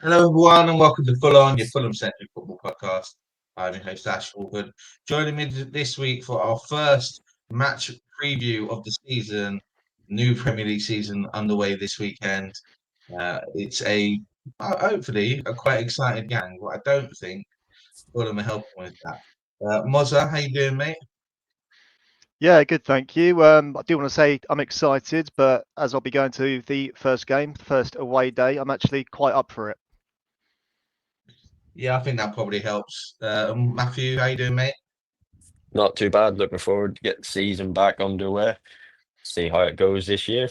Hello, everyone, and welcome to Ful-on, your Fulham-centric football podcast. I'm your host, Ash Woolford. Joining me this week for our first match preview of the season, new Premier League season underway this weekend. It's hopefully a quite excited gang, but I don't think Fulham are helping with that. Mozza, how you doing, mate? Yeah, good, thank you. I do want to say I'm excited, but as I'll be going to the first game, the first away day, I'm actually quite up for it. Yeah, I think that probably helps. Matthew, how you doing, mate? Not too bad. Looking forward to get the season back underway. See how it goes this year.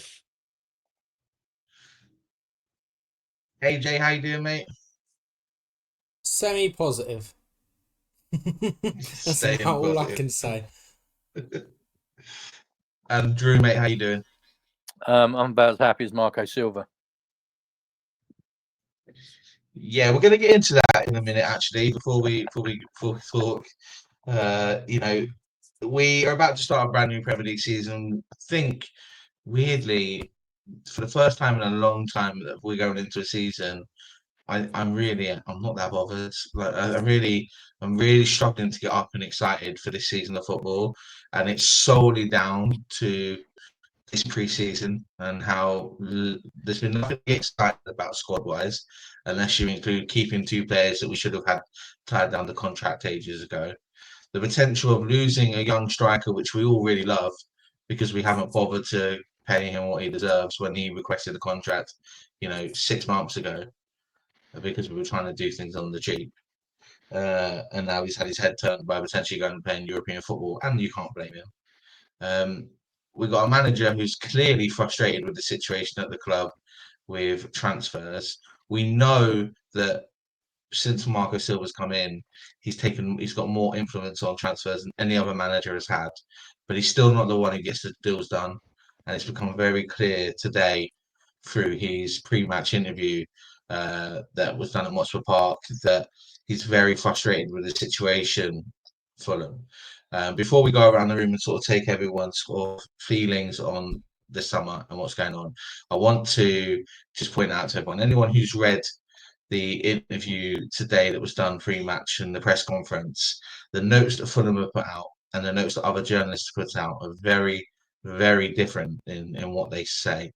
AJ, how you doing, mate? Semi-positive. That's Staying about all I positive. can say. And Drew, mate, how you doing? I'm about as happy as Marco Silva. Yeah, we're going to get into that in a minute. Actually, before we talk, we are about to start a brand new Premier League season. I think, weirdly, for the first time in a long time that we're going into a season, I'm not that bothered. Like, I'm really struggling to get up and excited for this season of football, and it's solely down to this pre-season and how there's been nothing to get excited about squad-wise, unless you include keeping two players that we should have had tied down the contract ages ago. The potential of losing a young striker, which we all really love, because we haven't bothered to pay him what he deserves when he requested the contract, 6 months ago, because we were trying to do things on the cheap. And now he's had his head turned by potentially going and playing European football, and you can't blame him. We've got a manager who's clearly frustrated with the situation at the club with transfers. We know that since Marco Silva's come in, he's got more influence on transfers than any other manager has had, but he's still not the one who gets the deals done. And it's become very clear today through his pre-match interview that was done at Mozza Park that he's very frustrated with the situation, Fulham. Before we go around the room and sort of take everyone's sort of feelings on the summer and what's going on, I want to just point out to anyone who's read the interview today that was done pre-match and the press conference, the notes that Fulham have put out and the notes that other journalists put out are very, very different in what they say.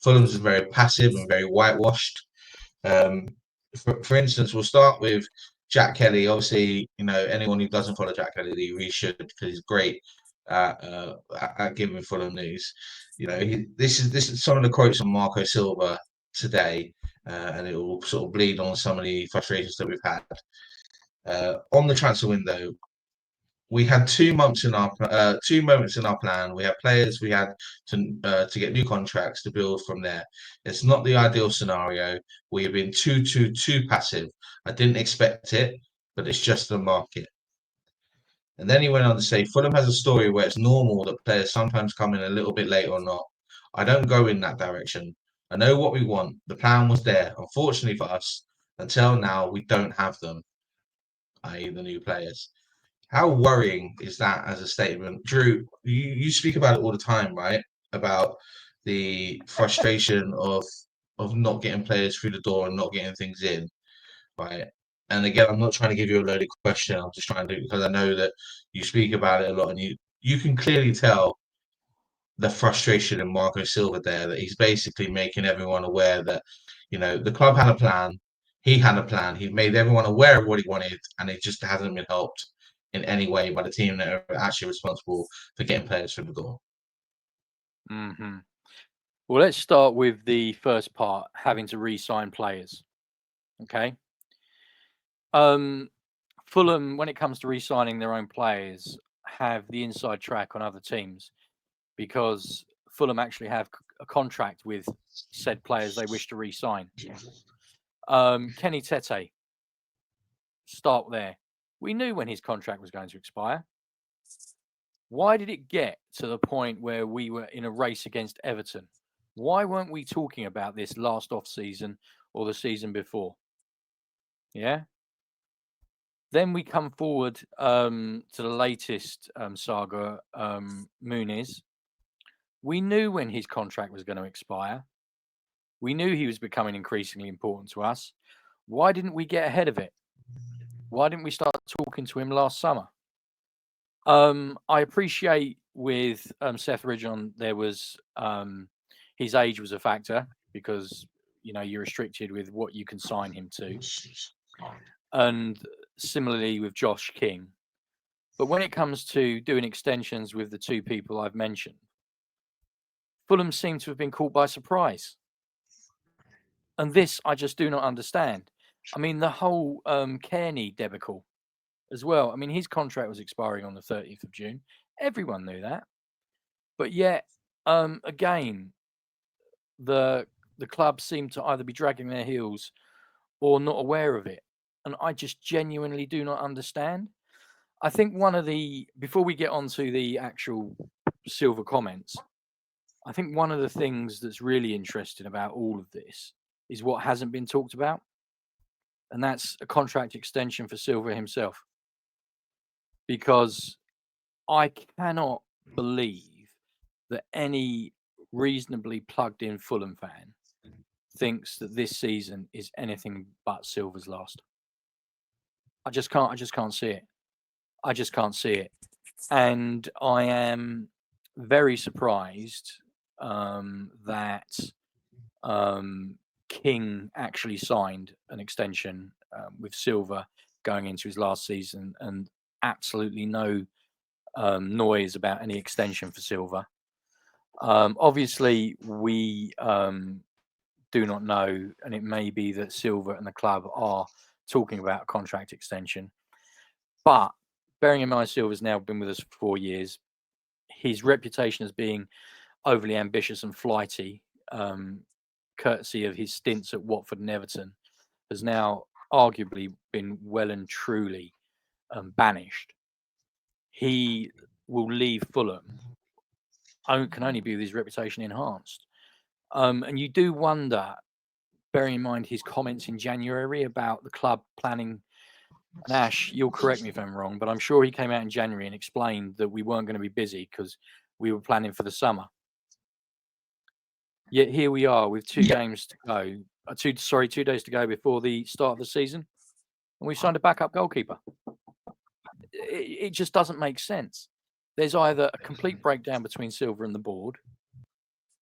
Fulham's is very passive and very whitewashed. Um, for instance, we'll start with Jack Kelly. Obviously, anyone who doesn't follow Jack Kelly, they really should because he's great at giving Fulham news. This is some of the quotes from Marco Silva today, and it will sort of bleed on some of the frustrations that we've had on the transfer window. We had 2 months in our 2 moments in our plan. We had players. We had to get new contracts to build from there. It's not the ideal scenario. We have been too passive. I didn't expect it, but it's just the market. And then he went on to say, Fulham has a story where it's normal that players sometimes come in a little bit late or not. I don't go in that direction. I know what we want. The plan was there. Unfortunately for us, until now, we don't have them, i.e. the new players. How worrying is that as a statement? Drew, you speak about it all the time, right? About the frustration of not getting players through the door and not getting things in, right? And again, I'm not trying to give you a loaded question. I'm just trying to, because I know that you speak about it a lot and you can clearly tell the frustration in Marco Silva there, that he's basically making everyone aware that, the club had a plan, he had a plan, he made everyone aware of what he wanted, and it just hasn't been helped in any way by the team that are actually responsible for getting players through the door. Mm-hmm. Well, let's start with the first part, having to re-sign players. Okay. Fulham, when it comes to re-signing their own players, have the inside track on other teams because Fulham actually have a contract with said players they wish to re-sign. Kenny Tete, start there. We knew when his contract was going to expire. Why did it get to the point where we were in a race against Everton? Why weren't we talking about this last off-season or the season before? Yeah. Then we come forward to the latest saga, Muniz. We knew when his contract was going to expire. We knew he was becoming increasingly important to us. Why didn't we get ahead of it? Why didn't we start talking to him last summer? I appreciate with Seth Ridgeon, there was his age was a factor because you're restricted with what you can sign him to, and similarly with Josh King. But when it comes to doing extensions with the two people I've mentioned, Fulham seem to have been caught by surprise, and this I just do not understand. I mean, the whole Kearney debacle as well. I mean, his contract was expiring on the 30th of June. Everyone knew that. But yet, again, the club seemed to either be dragging their heels or not aware of it. And I just genuinely do not understand. I think before we get on to the actual Silva comments, I think one of the things that's really interesting about all of this is what hasn't been talked about. And that's a contract extension for Silva himself. Because I cannot believe that any reasonably plugged in Fulham fan thinks that this season is anything but Silva's last. I just can't see it. I just can't see it. And I am very surprised that King actually signed an extension with Silva going into his last season, and absolutely no noise about any extension for Silva. Obviously, we do not know, and it may be that Silva and the club are talking about a contract extension. But bearing in mind, Silva's now been with us for 4 years. His reputation as being overly ambitious and flighty, courtesy of his stints at Watford and Everton, has now arguably been well and truly banished. He will leave Fulham. Can only be with his reputation enhanced. And you do wonder, bearing in mind his comments in January about the club planning. And Ash, you'll correct me if I'm wrong, but I'm sure he came out in January and explained that we weren't going to be busy because we were planning for the summer. Yet here we are with 2 games to go. 2 days to go before the start of the season, and we signed a backup goalkeeper. It just doesn't make sense. There's either a complete breakdown between Silva and the board,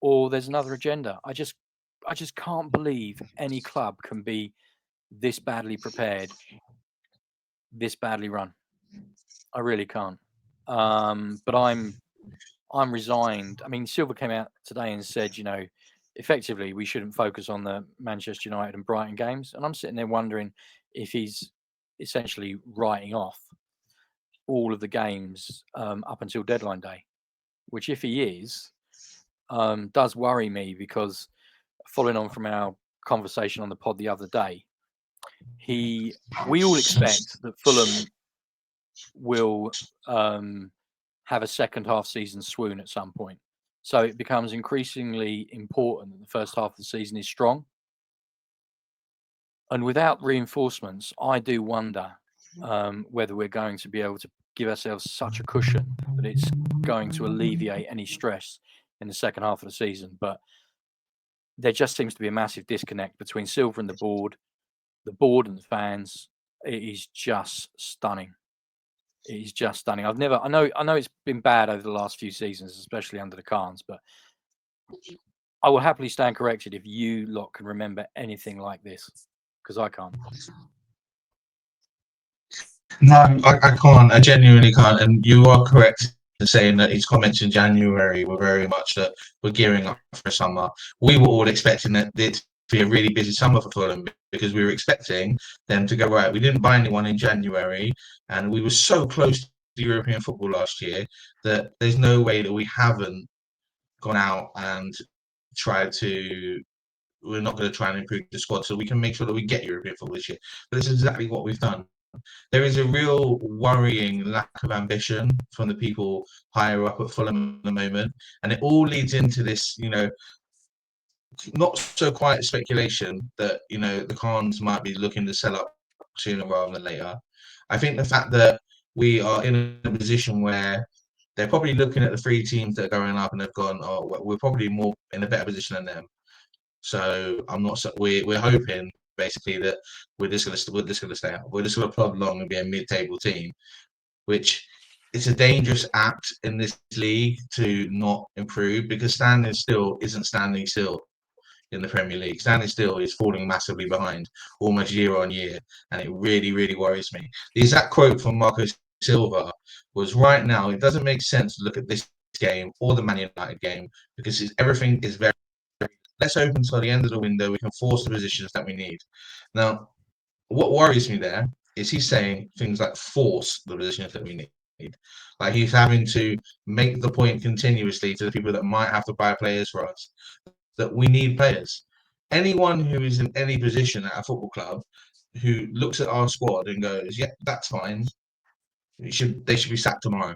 or there's another agenda. I just can't believe any club can be this badly prepared, this badly run. I really can't. But I'm resigned. I mean, Silva came out today and said, effectively we shouldn't focus on the Manchester United and Brighton games. And I'm sitting there wondering if he's essentially writing off all of the games up until deadline day, which if he is, does worry me, because following on from our conversation on the pod the other day, we all expect that Fulham will have a second half season swoon at some point. So it becomes increasingly important that the first half of the season is strong. And without reinforcements, I do wonder whether we're going to be able to give ourselves such a cushion that it's going to alleviate any stress in the second half of the season. But there just seems to be a massive disconnect between Silva and the board and the fans. It is just stunning. It is just stunning. I know it's been bad over the last few seasons, especially under the Khans, but I will happily stand corrected if you lot can remember anything like this, because I can't. No, I can't. I genuinely can't. And you are correct in saying that his comments in January were very much that we're gearing up for summer. We were all expecting it to be a really busy summer for Fulham, because we were expecting them to go right. We didn't buy anyone in January, and we were so close to European football last year that there's no way that we haven't gone out and tried to. We're not going to try and improve the squad so we can make sure that we get European football this year. But this is exactly what we've done. There is a real worrying lack of ambition from the people higher up at Fulham at the moment, and it all leads into this, not so quiet speculation that the Khans might be looking to sell up sooner rather than later. I think the fact that we are in a position where they're probably looking at the 3 teams that are going up and they've gone, oh, we're probably more in a better position than them. So I'm not. We're hoping basically that we're just going to stay out. We're just going to plod along and be a mid-table team, which it's a dangerous act in this league to not improve, because standing still isn't standing still in the Premier League. Standing still is falling massively behind almost year on year, and it really, really worries me. The exact quote from Marco Silva was, right now, it doesn't make sense to look at this game or the Man United game, because everything is very, let's open until the end of the window. We can force the positions that we need. Now, what worries me there is he's saying things like force the positions that we need. Like, he's having to make the point continuously to the people that might have to buy players for us that we need players. Anyone who is in any position at a football club who looks at our squad and goes, yeah, that's fine, they should be sacked tomorrow.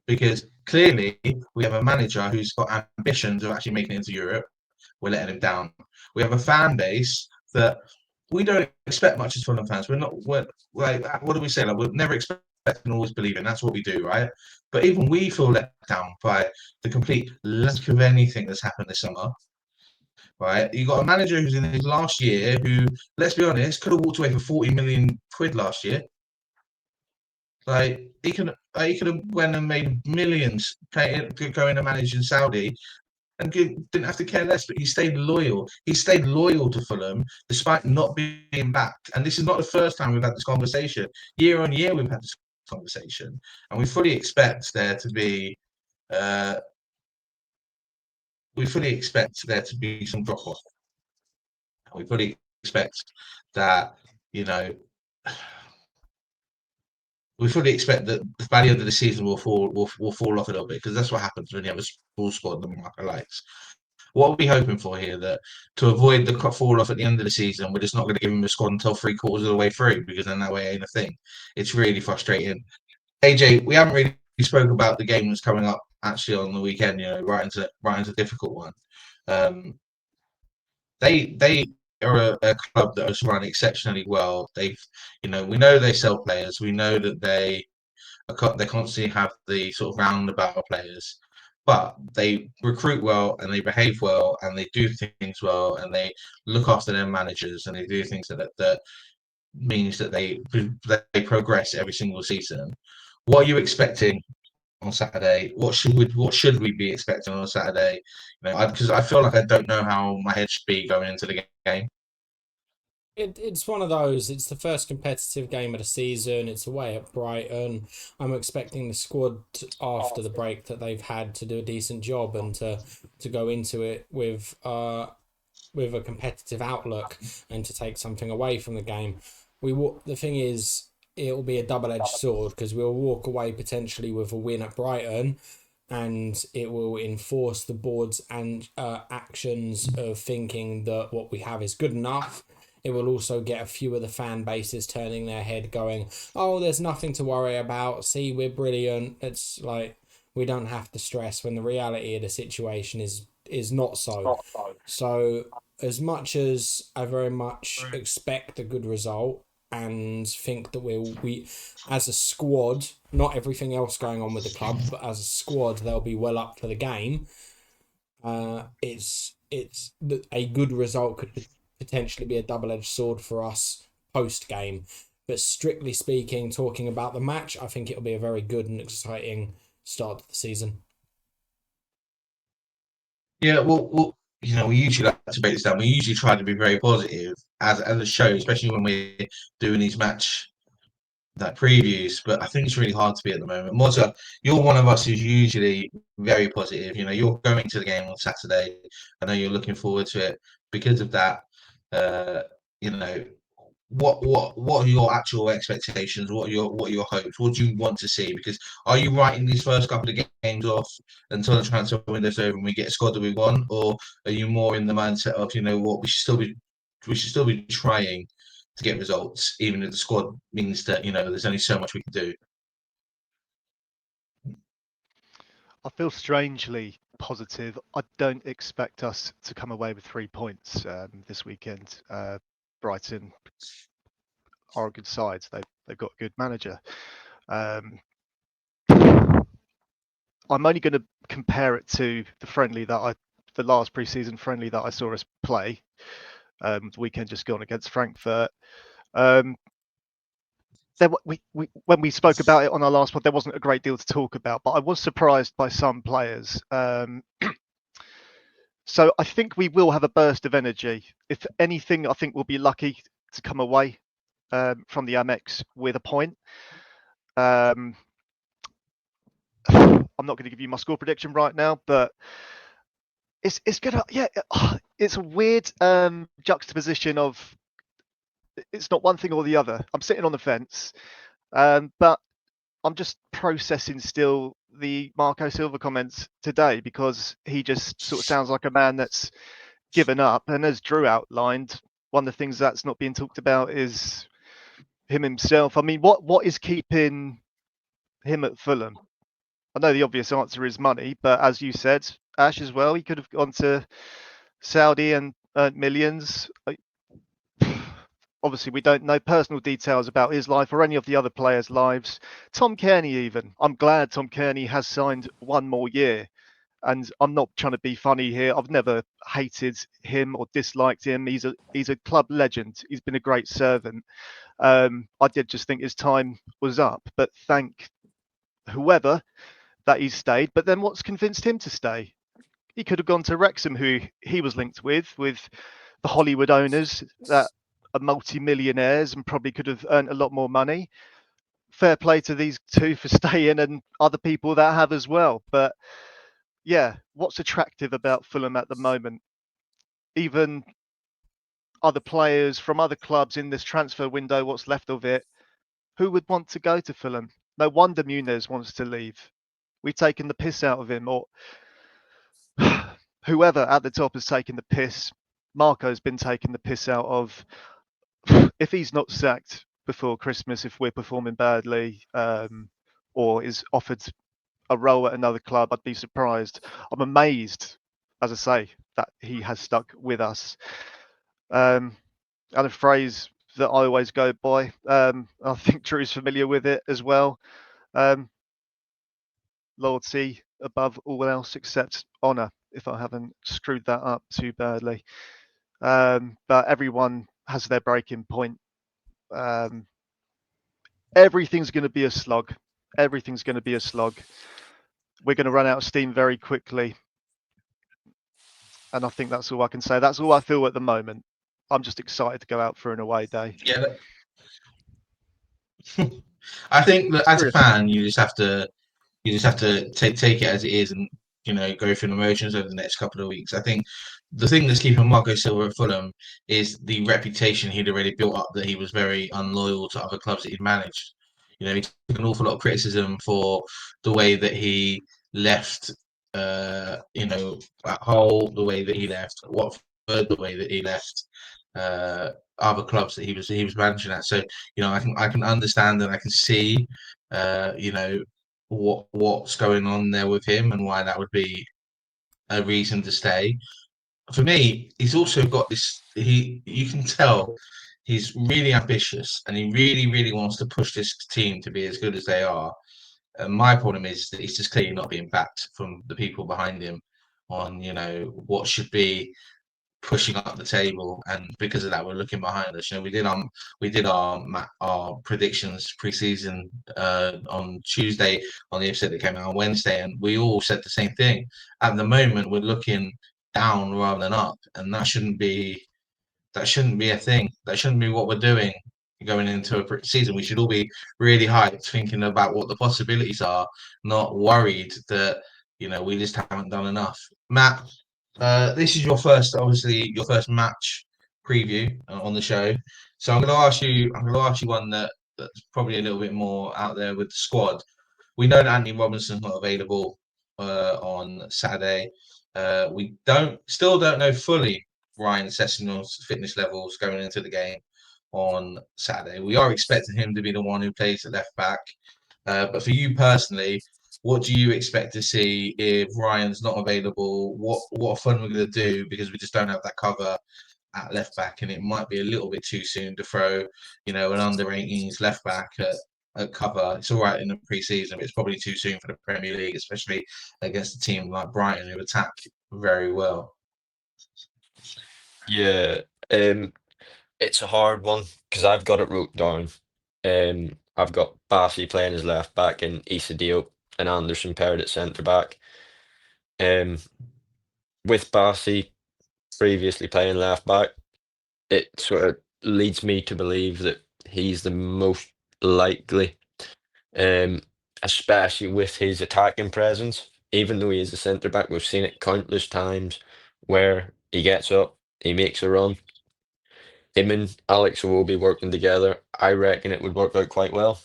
Because clearly we have a manager who's got ambitions of actually making it into Europe. We're letting him down. We have a fan base that we don't expect much as Fulham fans. We're like, what do we say? Like, we'll never expect and always believe in. That's what we do, right? But even we feel let down by the complete lack of anything that's happened this summer, right? You got a manager who's in his last year who, let's be honest, could have walked away for 40 million quid last year. Like, he could have went and made millions going to manage in Saudi, and didn't have to care less, but he stayed loyal. He stayed loyal to Fulham despite not being backed. And this is not the first time we've had this conversation. Year on year, we've had this conversation, and we fully expect there to be some drop off. We fully expect that, we fully expect that by the end of the season will fall off a little bit, because that's what happens when you have a small squad that Marco likes. What are we hoping for here? That to avoid the fall off at the end of the season, we're just not going to give him a squad until 3/4 of the way through, because then that way ain't a thing. It's really frustrating. AJ, we haven't really spoke about the game that's coming up actually on the weekend. Brighton's a difficult one. They are a club that has run exceptionally well. We know they sell players. We know that they constantly have the sort of roundabout players, but they recruit well and they behave well and they do things well and they look after their managers and they do things that means that they progress every single season. What are you expecting on Saturday? What should we be expecting on Saturday? Because I feel like I don't know how my head should be going into the game. It's one of those. It's the first competitive game of the season. It's away at Brighton. I'm expecting the squad after the break that they've had to do a decent job and to go into it with a competitive outlook and to take something away from the game. The thing is, it'll be a double-edged sword, because we'll walk away potentially with a win at Brighton, and it will enforce the board's and actions of thinking that what we have is good enough. It will also get a few of the fan bases turning their head going, oh, there's nothing to worry about. See, we're brilliant. It's like, we don't have to stress, when the reality of the situation is not so. So as much as I very much expect a good result and think that we as a squad, not everything else going on with the club, but as a squad, they'll be well up for the game. It's a good result could potentially be a double-edged sword for us post-game. But strictly speaking, talking about the match, I think it'll be a very good and exciting start to the season. Yeah, well, we usually like to break this down. We usually try to be very positive as a show, especially when we're doing these match previews. But I think it's really hard to be at the moment. Mozza, you're one of us who's usually very positive. You're going to the game on Saturday. I know you're looking forward to it because of that. What are your actual expectations? What are your hopes? What do you want to see? Because are you writing these first couple of games off until the transfer window's over and we get a squad that we want, or are you more in the mindset of what we should still be trying to get results, even if the squad means that there's only so much we can do? I feel strangely positive. I don't expect us to come away with 3 points this weekend. Brighton are a good side. They've got a good manager. I'm only going to compare it to the last pre-season friendly that I saw us play. The weekend just gone against Frankfurt. When we spoke about it on our last pod, there wasn't a great deal to talk about, but I was surprised by some players. So I think we will have a burst of energy. If anything, I think we'll be lucky to come away from the Amex with a point. I'm not going to give you my score prediction right now, but it's gonna it's a weird juxtaposition of it's not one thing or the other. I'm sitting on the fence, but I'm just processing still the Marco Silva comments today because he just sort of sounds like a man that's given up. And as Drew outlined, one of the things that's not being talked about is him himself. I mean, what is keeping him at Fulham? I know the obvious answer is money, but as you said, Ash as well, he could have gone to Saudi and earned millions. Obviously, we don't know personal details about his life or any of the other players' lives. Tom Kearney, even. I'm glad Tom Kearney has signed one more year. And I'm not trying to be funny here. I've never hated him or disliked him. He's a club legend. He's been a great servant. I did just think his time was up. But thank whoever that he stayed. But then what's convinced him to stay? He could have gone to Wrexham, who he was linked with the Hollywood owners that are multi-millionaires and probably could have earned a lot more money. Fair play to these two for staying and other people that have as well. But yeah, what's attractive about Fulham at the moment? Even other players from other clubs in this transfer window, what's left of it, who would want to go to Fulham? No wonder Muniz wants to leave. We've taken the piss out of him, or whoever at the top has taken the piss. Marco's been taking the piss out of. If he's not sacked before Christmas, if we're performing badly, or is offered a role at another club, I'd be surprised. I'm amazed, as I say, that he has stuck with us. And a phrase that I always go by, I think Drew's familiar with it as well. Loyalty above all else except honour, if I haven't screwed that up too badly. But everyone has their breaking point. Everything's going to be a slog. Everything's going to be a slog. We're going to run out of steam very quickly. And I think that's all I can say. That's all I feel at the moment. I'm just excited to go out for an away day. Yeah. I think that as a fan, you just have to take it as it is and go through the motions over the next couple of weeks. I think the thing that's keeping Marco Silva at Fulham is the reputation he'd already built up that he was very unloyal to other clubs that he'd managed. He took an awful lot of criticism for the way that he left at Hull, the way that he left Watford, the way that he left other clubs that he was managing at. So I can understand and I can see what's going on there with him and why that would be a reason to stay. For me, he's also got this. You can tell he's really ambitious and he really, really wants to push this team to be as good as they are. And my problem is that he's just clearly not being backed from the people behind him on what should be pushing up the table, and because of that, we're looking behind us. We did our predictions pre-season on Tuesday on the episode that came out on Wednesday, and we all said the same thing. At the moment, we're looking down rather than up, and that shouldn't be a thing. That shouldn't be what we're doing going into a season. We should all be really hyped, thinking about what the possibilities are, not worried that we just haven't done enough. Matt, this is your first match preview on the show, so I'm going to ask you one that's probably a little bit more out there with the squad. We know that Anthony Robinson's not available on Saturday. We still don't know fully Ryan Sessegnon's fitness levels going into the game on Saturday. We are expecting him to be the one who plays at left back, but for you personally, what do you expect to see if Ryan's not available? What fun we're going to do, because we just don't have that cover at left back, and it might be a little bit too soon to throw, an under-18s left back at cover. It's all right in the pre-season, but it's probably too soon for the Premier League, especially against a team like Brighton who attack very well. Yeah, It's a hard one because I've got it wrote down. I've got Bassey playing as left back and Issa Diop and Anderson paired at centre back. With Bassey previously playing left back, it sort of leads me to believe that he's the most likely, um, especially with his attacking presence. Even though he is a centre back, we've seen it countless times where he gets up, he makes a run. Him and Alex will be working together. I reckon it would work out quite well.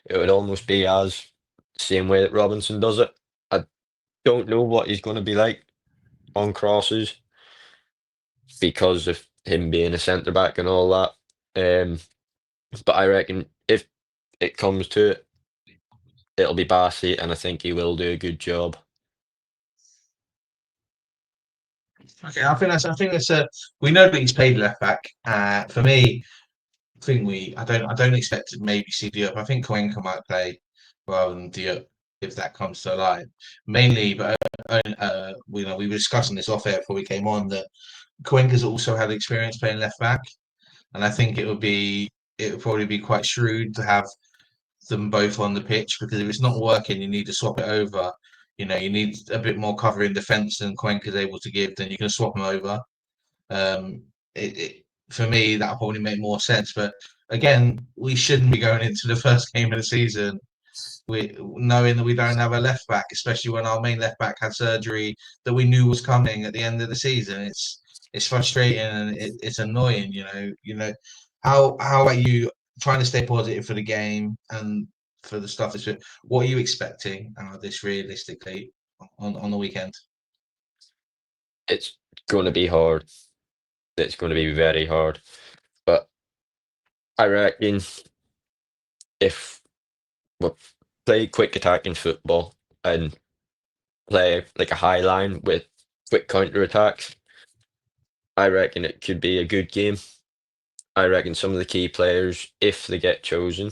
It would almost be as same way that Robinson does it. I don't know what he's going to be like on crosses because of him being a centre back and all that. But I reckon if it comes to it, it'll be Bassey, and I think he will do a good job. Okay, I think that's a. We know that he's played left back. For me, I don't expect to maybe see Diop. I think Cuenca might play rather than Diop if that comes to light. Mainly, but we were discussing this off air before we came on that Cuenca's also had experience playing left back, and I think it would probably be quite shrewd to have them both on the pitch because if it's not working, you need to swap it over. You need a bit more cover in defence than Cuenca's able to give. Then you can swap them over. Um, for me, that'll probably make more sense. But again, we shouldn't be going into the first game of the season knowing that we don't have a left back, especially when our main left back had surgery that we knew was coming at the end of the season. It's frustrating and it's annoying. How are you trying to stay positive for the game and for the stuff that's what are you expecting out of this realistically on the weekend? It's going to be hard. It's going to be very hard. But I reckon if we play quick attacking football and play like a high line with quick counter attacks, I reckon it could be a good game. I reckon some of the key players, if they get chosen,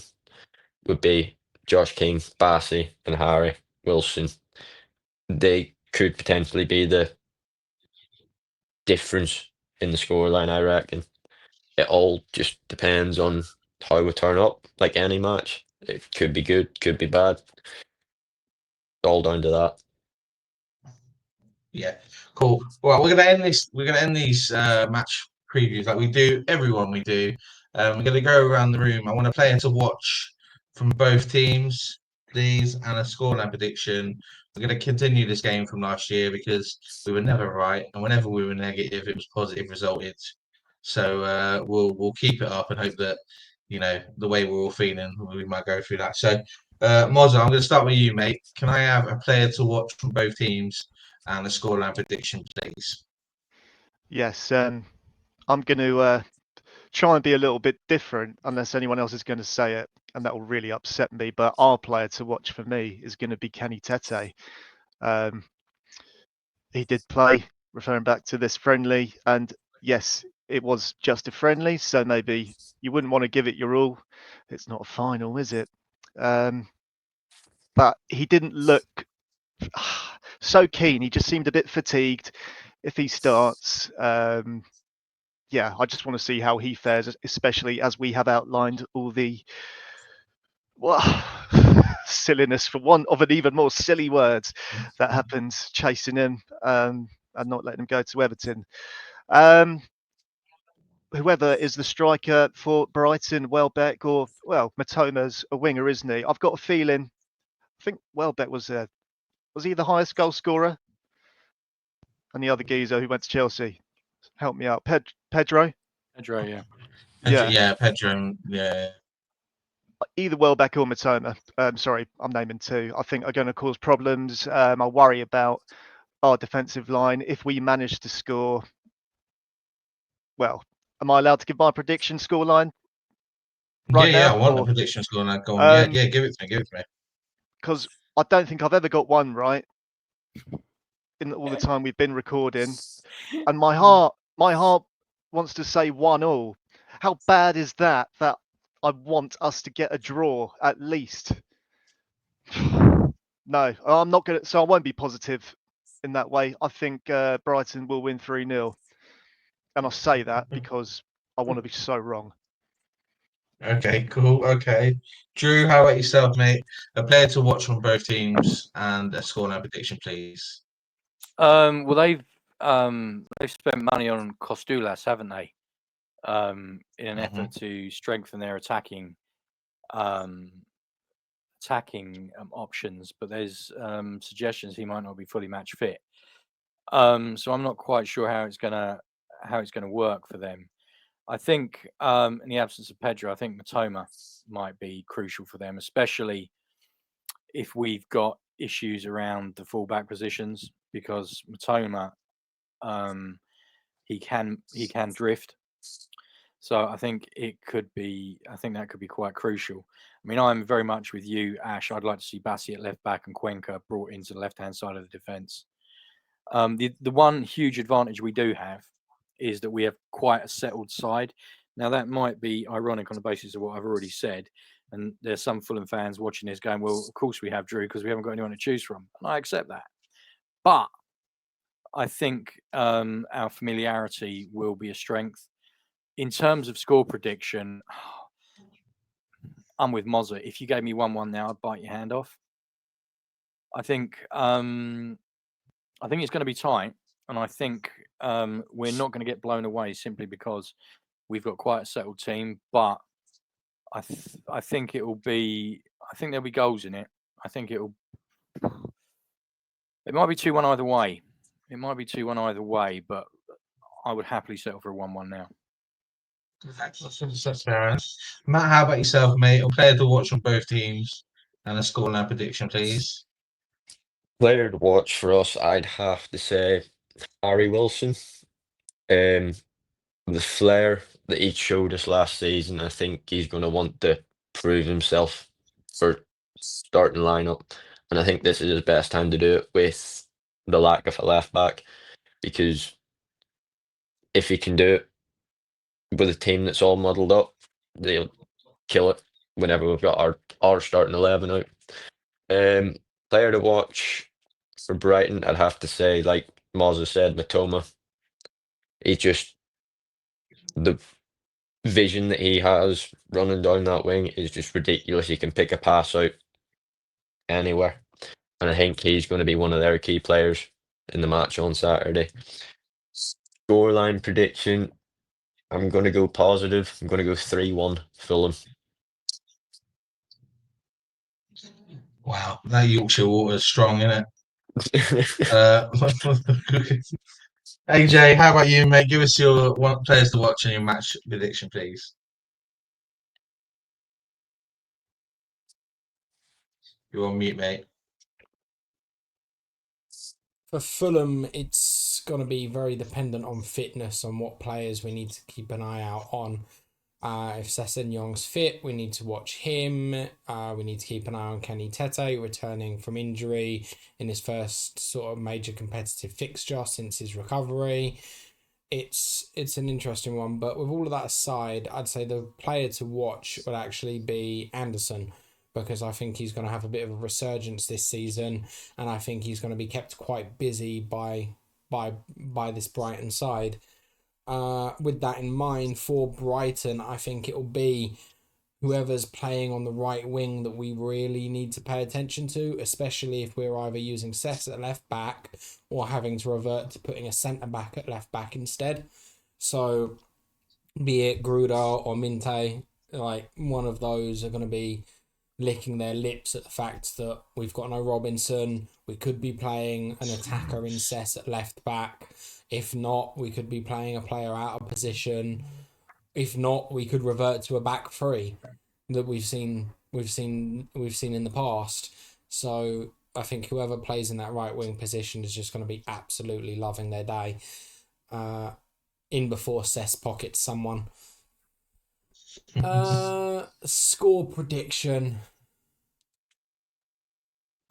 would be Josh King, Bassey, and Harry Wilson. They could potentially be the difference in the scoreline, I reckon. It all just depends on how we turn up, like any match. It could be good, could be bad. All down to that. Yeah, cool. Well, we're gonna end this. We're gonna end these match previews like we do everyone we do. We're gonna go around the room. I want a player to watch from both teams, please, and a scoreline prediction. We're gonna continue this game from last year because we were never right, and whenever we were negative, it was positive resulted. So we'll keep it up and hope that the way we're all feeling, we might go through that. So Mozza, I'm going to start with you, mate. Can I have a player to watch from both teams? And a scoreline prediction, please. Yes, I'm going to try and be a little bit different, unless anyone else is going to say it, and that will really upset me. But our player to watch for me is going to be Kenny Tete. He did play, referring back to this friendly, and yes, it was just a friendly, so maybe you wouldn't want to give it your all. It's not a final, is it? But he didn't look so keen. He just seemed a bit fatigued. If he starts, yeah, I just want to see how he fares, especially as we have outlined all the silliness, for want of an even more silly words, that happens chasing him and not letting him go to Everton. Whoever is the striker for Brighton, Welbeck or, well, Matoma's a winger, isn't he? I've got a feeling, I think Welbeck was he the highest goal scorer? And the other geezer who went to Chelsea, help me out, Pedro? Pedro, yeah. Yeah, Pedro, yeah. Either Welbeck or Matoma. Sorry, I'm naming two. I think are going to cause problems. I worry about our defensive line. If we manage to score, well, am I allowed to give my prediction scoreline right now? I want the prediction scoreline. Go on. Yeah, give it to me. Because I don't think I've ever got one right in all the time we've been recording, and my heart wants to say 1-1. How bad is that? That I want us to get a draw at least. No, I'm not going to. So I won't be positive in that way. I think Brighton will win 3-0. And I say that because I want to be so wrong. Okay, cool. Okay. Drew, how about yourself, mate? A player to watch from both teams and a scoreline prediction, please. Well, they've spent money on Costulas, haven't they? In an effort to strengthen their attacking options, but there's suggestions he might not be fully match fit. So I'm not quite sure how it's gonna work for them. I think in the absence of Pedro, I think Matoma might be crucial for them, especially if we've got issues around the fullback positions, because Matoma he can drift. So I think that could be quite crucial. I mean, I'm very much with you, Ash. I'd like to see Bassi at left back and Cuenca brought into the left-hand side of the defence. The one huge advantage we do have is that we have quite a settled side. Now, that might be ironic on the basis of what I've already said. And there's some Fulham fans watching this going, well, of course we have Drew because we haven't got anyone to choose from. And I accept that. But I think our familiarity will be a strength. In terms of score prediction, I'm with Mozza. If you gave me 1-1 now, I'd bite your hand off. I think it's going to be tight, and I think we're not going to get blown away simply because we've got quite a settled team. But I think there'll be goals in it. I think it might be 2-1 either way. It might be 2-1 either way, but I would happily settle for a 1-1 now. That's fair enough. Matt, how about yourself, mate? A player to watch on both teams and a scoreline prediction, please. Player to watch for us, I'd have to say Harry Wilson. The flair that he showed us last season, I think he's going to want to prove himself for starting lineup, and I think this is his best time to do it with the lack of a left back, because if he can do it with a team that's all muddled up, they'll kill it whenever we've got our starting 11 out. Player to watch for Brighton, I'd have to say, like Mozza said, Matoma. He's just, the vision that he has running down that wing is just ridiculous. He can pick a pass out anywhere, and I think he's going to be one of their key players in the match on Saturday. Scoreline prediction, I'm going to go positive. I'm going to go 3-1 Fulham. Wow, that Yorkshire water is strong, isn't it? AJ, how about you, mate? Give us your players to watch and your match prediction, please. You're on mute, mate. For Fulham, it's going to be very dependent on fitness, on what players we need to keep an eye out on. If Sessegnon fit, we need to watch him. We need to keep an eye on Kenny Tete, returning from injury in his first sort of major competitive fixture since his recovery. It's an interesting one, but with all of that aside, I'd say the player to watch would actually be Anderson, because I think he's going to have a bit of a resurgence this season, and I think he's going to be kept quite busy by this Brighton side. With that in mind, for Brighton, I think it'll be whoever's playing on the right wing that we really need to pay attention to, especially if we're either using Sess at left back or having to revert to putting a centre back at left back instead. So, be it Gruda or Minte, like one of those are going to be licking their lips at the fact that we've got no Robinson. We could be playing an attacker in Sess at left back. If not, we could be playing a player out of position. If not, we could revert to a back three that we've seen in the past. So I think whoever plays in that right wing position is just going to be absolutely loving their day. In before Sess pockets someone. Score prediction.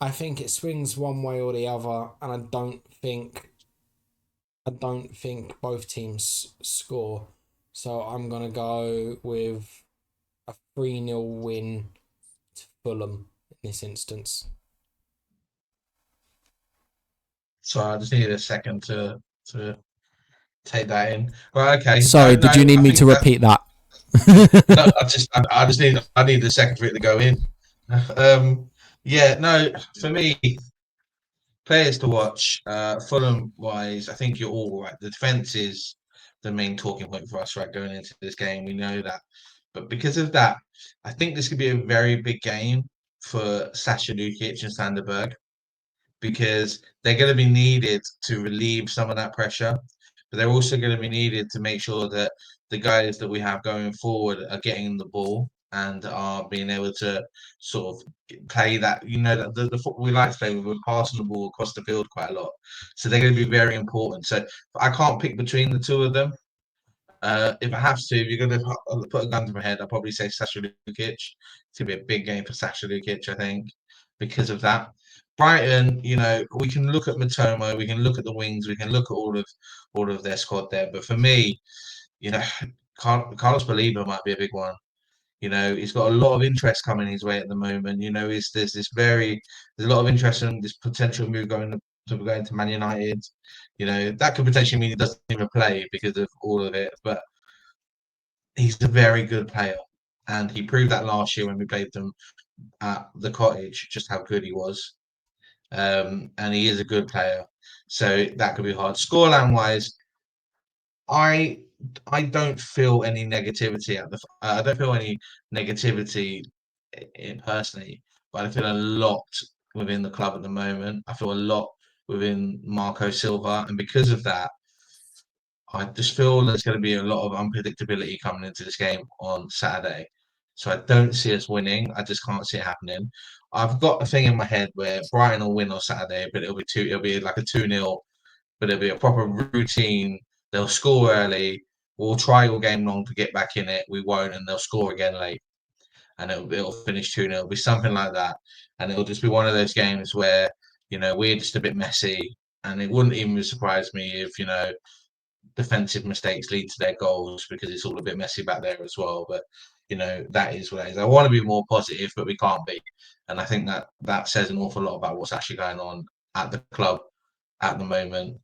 I think it swings one way or the other, and I don't think both teams score. So I'm gonna go with a 3-0 win to Fulham in this instance. So I just needed a second to take that in. Well, okay. Sorry, did you need me to repeat that? No, I need a second for it to go in. Yeah, no, for me, players to watch. Fulham wise, I think you're all right. The defense is the main talking point for us, right, going into this game. We know that, but because of that, I think this could be a very big game for Sasha Lukic and Sanderberg, because they're going to be needed to relieve some of that pressure, but they're also going to be needed to make sure that the guys that we have going forward are getting the ball and are being able to sort of play that, that the football we like to play, we're passing the ball across the field quite a lot. So they're going to be very important. So I can't pick between the two of them. If I have to, if you're going to put a gun to my head, I'll probably say Sasha Lukic. It's going to be a big game for Sasha Lukic, I think, because of that. Brighton, we can look at Matoma, we can look at the wings, we can look at all of their squad there. But for me, Carlos Baliba might be a big one. He's got a lot of interest coming his way at the moment. There's a lot of interest in this potential move going to Man United. That could potentially mean he doesn't even play because of all of it. But he's a very good player, and he proved that last year when we played them at the Cottage, just how good he was. And he is a good player, so that could be hard. Scoreline wise, I don't feel any negativity I don't feel any negativity personally, but I feel a lot within the club at the moment. I feel a lot within Marco Silva, and because of that, I just feel there's going to be a lot of unpredictability coming into this game on Saturday. So I don't see us winning. I just can't see it happening. I've got a thing in my head where Brighton will win on Saturday, but it'll be like a 2-0, but it'll be a proper routine. They'll score early. We'll try all game long to get back in it. We won't, and they'll score again late. And it'll finish 2-0. It'll be something like that. And it'll just be one of those games where, we're just a bit messy. And it wouldn't even surprise me if, defensive mistakes lead to their goals, because it's all a bit messy back there as well. But that is what it is. I want to be more positive, but we can't be. And I think that says an awful lot about what's actually going on at the club at the moment.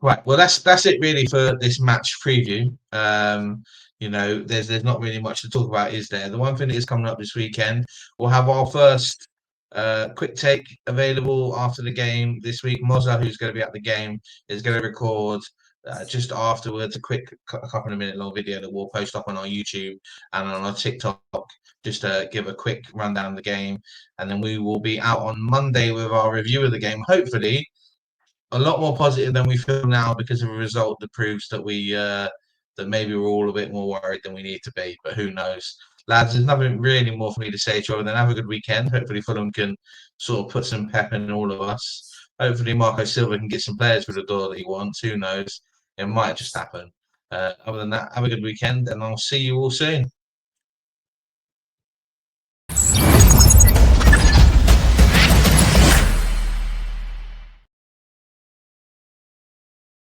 Right. Well, that's it really for this match preview. There's not really much to talk about, is there? The one thing that is coming up this weekend, we'll have our first quick take available after the game this week. Mozza, who's going to be at the game, is going to record just afterwards a couple of minute long video that we'll post up on our YouTube and on our TikTok, just to give a quick rundown of the game. And then we will be out on Monday with our review of the game, hopefully a lot more positive than we feel now, because of a result that proves that that maybe we're all a bit more worried than we need to be. But who knows? Lads, there's nothing really more for me to say to you other than have a good weekend. Hopefully Fulham can sort of put some pep in all of us. Hopefully Marco Silva can get some players through the door that he wants. Who knows? It might just happen. Other than that, have a good weekend, and I'll see you all soon.